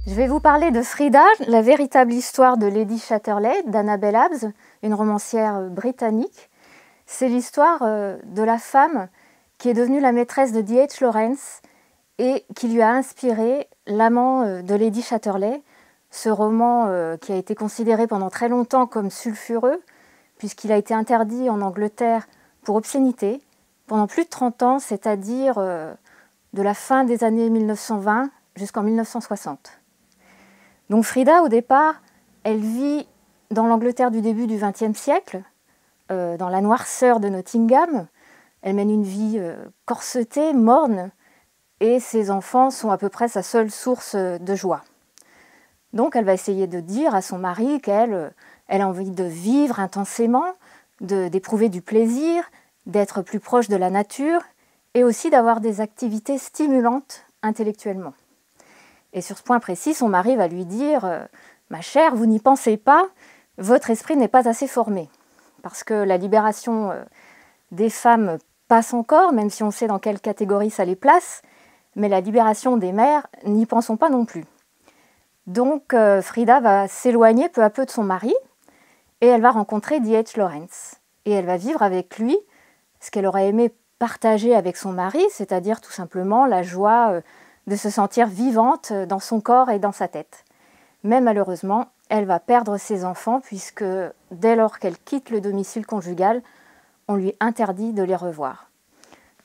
Je vais vous parler de Frida, la véritable histoire de Lady Chatterley, d'Annabel Abbs, une romancière britannique. C'est l'histoire de la femme qui est devenue la maîtresse de D.H. Lawrence et qui lui a inspiré L'amant de Lady Chatterley, ce roman qui a été considéré pendant très longtemps comme sulfureux, puisqu'il a été interdit en Angleterre pour obscénité pendant plus de 30 ans, c'est-à-dire de la fin des années 1920 jusqu'en 1960. Donc Frida, au départ, elle vit dans l'Angleterre du début du XXe siècle, dans la noirceur de Nottingham. Elle mène une vie corsetée, morne, et ses enfants sont à peu près sa seule source de joie. Donc elle va essayer de dire à son mari qu'elle a envie de vivre intensément, d'éprouver du plaisir, d'être plus proche de la nature, et aussi d'avoir des activités stimulantes intellectuellement. Et sur ce point précis, son mari va lui dire « Ma chère, vous n'y pensez pas, votre esprit n'est pas assez formé. » Parce que la libération des femmes passe encore, même si on sait dans quelle catégorie ça les place, mais la libération des mères, n'y pensons pas non plus. Donc Frida va s'éloigner peu à peu de son mari, et elle va rencontrer D.H. Lawrence. Et elle va vivre avec lui ce qu'elle aurait aimé partager avec son mari, c'est-à-dire tout simplement la joie de se sentir vivante dans son corps et dans sa tête. Mais malheureusement, elle va perdre ses enfants puisque dès lors qu'elle quitte le domicile conjugal, on lui interdit de les revoir.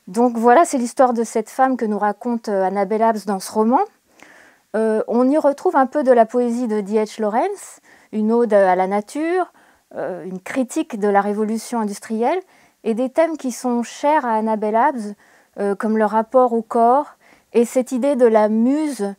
Donc voilà, c'est l'histoire de cette femme que nous raconte Annabel Abbs dans ce roman. On y retrouve un peu de la poésie de D.H. Lawrence, une ode à la nature, une critique de la révolution industrielle et des thèmes qui sont chers à Annabel Abbs, comme le rapport au corps, et cette idée de la muse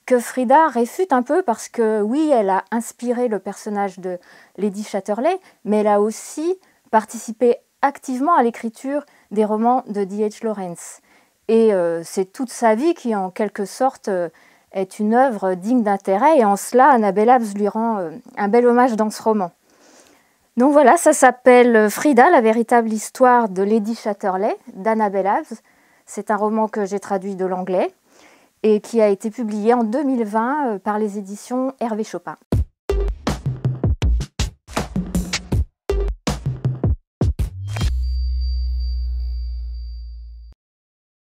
que Frida réfute un peu parce que oui, elle a inspiré le personnage de Lady Chatterley, mais elle a aussi participé activement à l'écriture des romans de D.H. Lawrence. Et c'est toute sa vie qui, en quelque sorte, est une œuvre digne d'intérêt, et en cela, Annabel Abbs lui rend un bel hommage dans ce roman. Donc voilà, ça s'appelle Frida, la véritable histoire de Lady Chatterley, d'Annabel Abbs. C'est un roman que j'ai traduit de l'anglais et qui a été publié en 2020 par les éditions Hervé Chopin.